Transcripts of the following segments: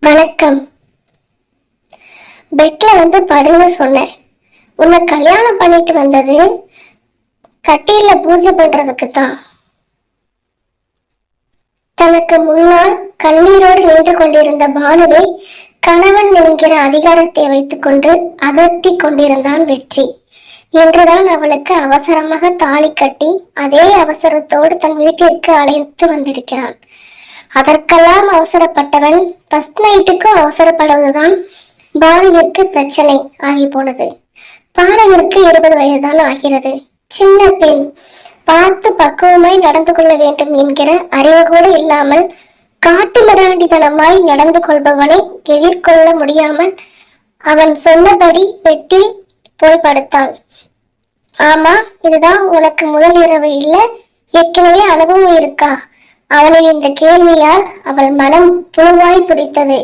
வணக்கம். பெட்ல வந்து படுன்னு சொன்னேன். உன்னை கல்யாணம் பண்ணிட்டு வந்தது கட்டில பூஜை பண்றதுக்கு தான். தனக்கு முன்னால் கண்ணீரோடு நின்று கொண்டிருந்த பானுவை கணவன் என்கிற அதிகாரத்தை வைத்துக் கொண்டு அதட்டி கொண்டிருந்தான் வெற்றி. என்றுதான் அவளுக்கு அவசரமாக தாலி கட்டி அதே அவசரத்தோடு தன் வீட்டிற்கு அழைத்து வந்திருக்கிறான். அதற்கெல்லாம் அவசரப்பட்டவன் ஃபர்ஸ்ட் நைட்டுக்கும் அவசரப்படுவதுதான் பானுவிற்கு பிரச்சனை ஆகி போனது. பானுவிற்கு 20 வயதுதான் ஆகிறது. சின்ன பெண், பார்த்து பக்குவமாய் நடந்து கொள்ள வேண்டும் என்கிற அறிவு கூட இல்லாமல் காட்டு மிராண்டித்தனமாய் நடந்து கொள்பவனை எதிர்கொள்ள முடியாமல் அவன் சொன்னபடி பெட்டில் போய் படுத்தாள். ஆமா, இதுதான் உனக்கு முதல் இரவு இல்ல? ஏற்கனவே அனுபவம் இருக்கா? அவளின் இந்த கேள்வியால் அவள் மனம் புழுவாய் துடித்தது.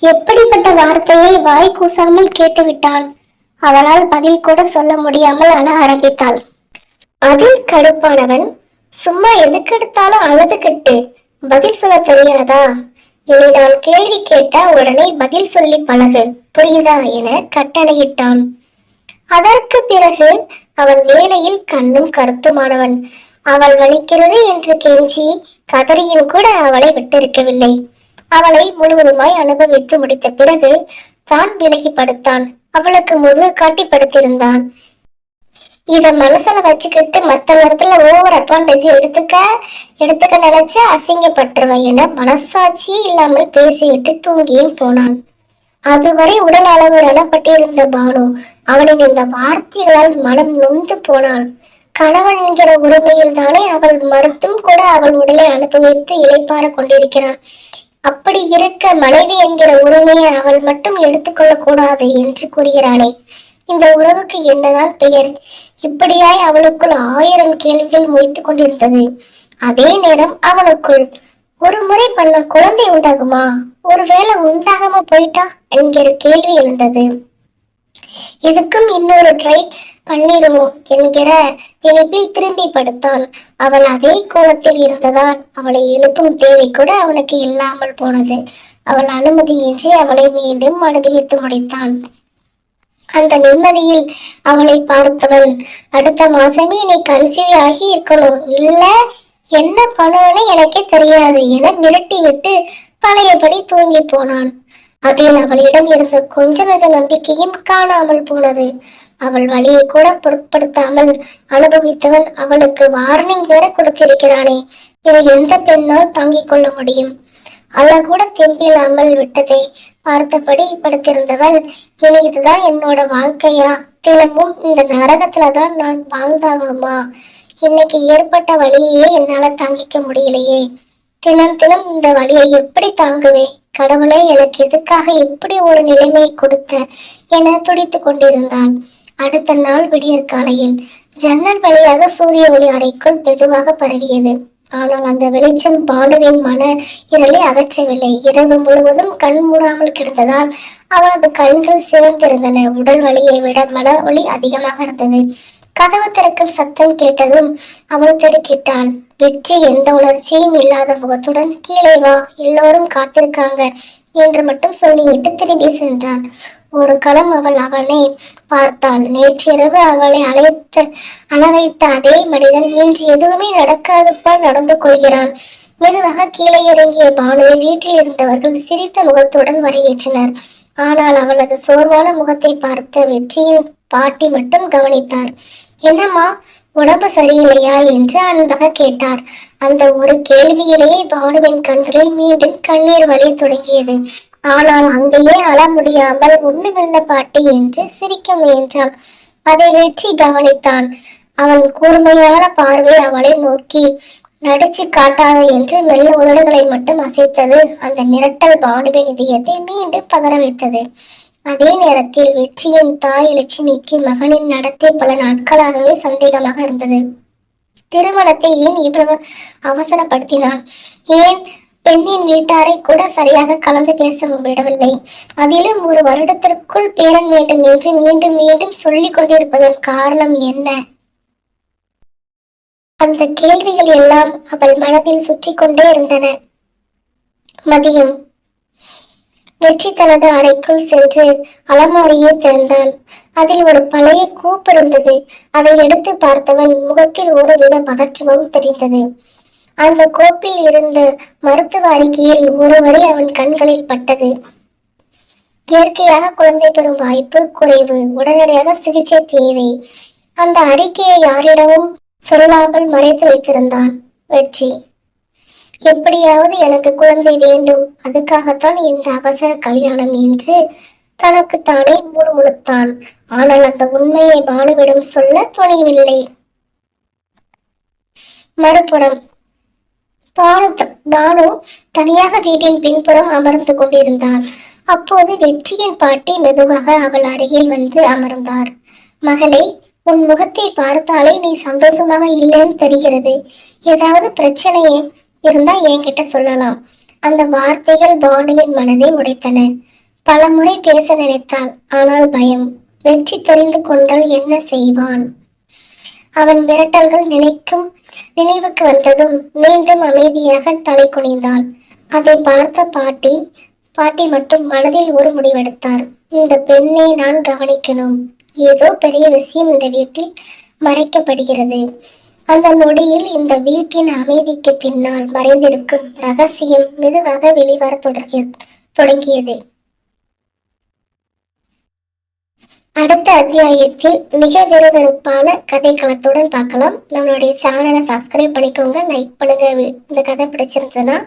எப்படிப்பட்ட வார்த்தையை வாய் கூசாமல் கேட்டுவிட்டாள். அவளால் பதில் கூட சொல்ல முடியாமல் அழ ஆரம்பித்தாள். அதில் கடுப்பானவன், சும்மா எதுக்கெடுத்தாலும் அழுதுகிட்டு பதில் சொல்ல தெரியாதா? இனி நான் கேள்வி கேட்டா உடனே பதில் சொல்லி பழகு, புரியுதா என கட்டளையிட்டான். அதற்கு பிறகு அவன் வேலையில் கண்ணும் கருத்துமானவன். அவள் வலிக்கிறது என்று கெஞ்சி கதறியும் கூட அவளை விட்டிருக்கவில்லை. அவளை முழுவதுமாய் அனுபவித்து முடித்த பிறகு தான் விலகி படுத்தான். அவளுக்கு முதுகு காட்டி படுத்திருந்தான். இத மனசுல வச்சுக்கிட்டு மத்த நேரத்துல ஓவர் அட்வான்டேஜ் எடுத்துக்க நினைச்சு அசிங்கப்பட்டுருவன் என மனசாட்சியே இல்லாமல் பேசிவிட்டு தூங்கியும் போனான். அதுவரை உடல் அளவு ரணப்பட்டிருந்த பானு அவனின் இந்த வார்த்தைகளால் மனம் நொந்து போனாள். கணவன் என்கிற உரிமையில் தானே அவள் மறுத்தும் கூட அவள் உடலை அனுபவித்து இளைப்பாற கொண்டிருக்கிறான். அப்படி இருக்க மனைவி என்கிற உரிமையை அவள் மட்டும் எடுத்துக்கொள்ள கூடாது என்று கூறுகிறானே, இந்த உறவுக்கு என்னதான் பெயர்? இப்படியாய் அவளுக்குள் 1000 கேள்விகள் மொய்த்துக் கொண்டிருந்தது. அதே நேரம் அவனுக்குள் ஒரு முறை பண்ண குழந்தை உண்டாகுமா, ஒருவேளை உண்டாகாம போயிட்டா என்கிற கேள்வி எழுந்தது. எதுக்கும் இன்னொரு ட்ரை பண்ணிடுவோம் என்கிற நினைப்பில் திரும்பி படுத்தான். அவள் அதே கோலத்தில் இருந்ததால் அவளை எழுப்பும் தேவை கூட அவனுக்கு இல்லாமல் போனது. அவள் அனுமதியின்றி அவளை மீண்டும் அனுபவித்து முடித்தான். அந்த நிம்மதியில் அவளை பார்த்தவன், அடுத்த மாசமே நீ கன்சீவ் ஆகி இருக்கணும், இல்ல என்ன பண்ணுவனே எனக்கே தெரியாது என மிரட்டி விட்டு பழையபடி தூங்கி போனான். அதில் அவளிடம் இருந்த கொஞ்ச நஞ்ச நம்பிக்கையும் காணாமல் போனது. அவள் வழியை கூட பொருட்படுத்தாமல் அனுபவித்தவன் அவளுக்கு வார்னிங் வேற கொடுத்திருக்கிறானே, இதை எந்த பெண்ணால் தாங்கிக் கொள்ள முடியும்? அவள் கூட தெம்பில்லாமல் விட்டதை பார்த்தபடி படுத்திருந்தவள், இனி இதுதான் என்னோட வாழ்க்கையா? தினமும் இந்த நரகத்துலதான் நான் வாழ்ந்தாகணுமா? இன்னைக்கு ஏற்பட்ட வழியே என்னால தாங்கிக்க முடியலையே. தினம் தினம் இந்த வழியை எப்படி தாங்குவேன்? கடவுளே, எனக்கு எதுக்காக இப்படி ஒரு நிலைமை கொடுத்த என துடித்து கொண்டிருந்தான். அடுத்த நாள் விடியற் காலையில் ஜன்னல் வழியாக சூரிய ஒளி அறைக்குள் மெதுவாக பரவியது. ஆனால் அந்த வெளிச்சம் பானுவின் மன இருளை அகற்றவில்லை. இரவு முழுவதும் கண் மூடாமல் கிடந்ததால் அவனது கண்கள் சிவந்திருந்தன. உடல் வலியை விட மன ஒளி அதிகமாக இருந்தது. கதவு திறக்கும் சத்தம் கேட்டதும் அவன் திடுக்கிட்டான். வெற்றி எந்த உணர்ச்சியும் இல்லாத முகத்துடன், கீழே வா, எல்லோரும் காத்திருக்காங்க என்று மட்டும் சொல்லிவிட்டு திரும்பி சென்றான். ஒரு களம் அவனை பார்த்தாள். நேற்றிரவு அவளை அளவைத்த அதே மனிதன் இன்று எதுவுமே நடக்காது போல் நடந்து கொள்கிறான். மெதுவாக கீழே இறங்கிய பானுவை வீட்டில் இருந்தவர்கள் சிரித்த முகத்துடன் வரவேற்றனர். ஆனால் அவளது சோர்வான முகத்தை பார்த்த வெற்றியின் பாட்டி மட்டும் கவனித்தார். என்னம்மா, உடம்பு சரியில்லையா என்று அன்பாக கேட்டார். அந்த ஒரு கேள்வியிலேயே பானுவின் கண்களில் மீண்டும் கண்ணீர் வழி தொடங்கியது. ஆனால் அங்கேயே அழ முடியாமல் ஒண்ணுமில்ல பாட்டி என்று சிரிக்க முயன்றான். அதை வெற்றி கவனித்தான். அவன் கூர்மையான பார்வை அவளை நோக்கி நடிச்சு காட்டாத என்று மெல்ல உதடுகளை மட்டும் அசைத்தது. அந்த மிரட்டல் பானுவின் இதயத்தை மீண்டும் பதற வைத்தது. அதே நேரத்தில் வெற்றியின் தாய் லட்சுமிக்கு மகனின் நடத்தை பல நாட்களாகவே சந்தேகமாக இருந்தது. திருமணத்தை ஏன் இவ்வளவு அவசரப்படுத்தினான்? ஏன் பெண்ணின் வீட்டாரை கூட சரியாக கலந்து பேச விடவில்லை? அதிலும் 1 வருடத்திற்குள் பேரன் வேண்டும் என்று மீண்டும் மீண்டும் சொல்லிக் கொண்டிருப்பதன் காரணம் என்ன? அந்த கேள்விகள் எல்லாம் அவள் மனதில் சுற்றி கொண்டே இருந்தன. மதியம் வெற்றி தனது அறைக்குள் சென்று அலமாரியை திறந்தான். அதில் ஒரு பழைய கோப்பு இருந்தது. அதை எடுத்து பார்த்தவன் முகத்தில் ஒருவித பதற்றமும் தெரிந்தது. அந்த கோப்பில் இருந்த மருத்துவ அறிக்கையில் ஒரு வரி அவன் கண்களில் பட்டது. இயற்கையாக குழந்தை பெறும் வாய்ப்பு குறைவு, உடனடியாக சிகிச்சை தேவை. அந்த அறிக்கையை யாரிடமும் சொல்லாமல் மறைத்து வைத்திருந்தான் வெற்றி. எப்படியாவது எனக்கு குழந்தை வேண்டும், அதுக்காகத்தான் இந்த அவசர கல்யாணம் என்று தனக்கு தானே முணுமுணுத்தான். ஆனால் அந்த உண்மையை பானுவிடம் சொல்ல துணிவில்லை. மறுபுறம் பானு தனியாக வீட்டின் பின்புறம் அமர்ந்து கொண்டிருந்தார். அப்போது வெற்றியின் பாட்டி மெதுவாக அவள் அருகில் வந்து அமர்ந்தார். மகளே, உன் முகத்தை பார்த்தாலே நீ சந்தோஷமாக இல்லைன்னு தெரிகிறது. ஏதாவது பிரச்சனையே இருந்தா என்கிட்ட சொல்லலாம். அந்த வார்த்தைகள் பானுவின் மனதை உடைத்தன. பல முறை பேச நினைத்தாள், ஆனால் பயம். வெற்றி தெரிந்து கொண்டால் என்ன செய்வான்? அவன் மிரட்டல்கள் நினைவுக்கு வந்ததும் மீண்டும் அமைதியாக தலை குனிந்தாள். அதை பார்த்த பாட்டி மட்டும் மனதில் ஒரு முடிவெடுத்தார். இந்த பெண்ணை நான் கவனிக்கணும். ஏதோ பெரிய விஷயம் இந்த வீட்டில் மறைக்கப்படுகிறது. அந்த நொடியில் இந்த வீட்டின் அமைதிக்கு பின்னால் மறைந்திருக்கும் ரகசியம் மெதுவாக வெளிவர தொடங்கியது. அடுத்த அத்தியாயத்தில் மிக விறுவிறுப்பான கதைக்களத்துடன் பார்க்கலாம். நம்மளுடைய சேனலை சப்ஸ்கிரைப் பண்ணிக்கோங்க, லைக் பண்ணுங்க. இந்த கதை பிடிச்சிருந்ததுன்னா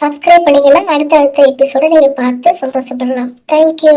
சப்ஸ்கிரைப் பண்ணிங்கன்னா அடுத்த எபிசோட நீங்கள் பார்த்து சந்தோஷப்படலாம். தேங்க்யூ.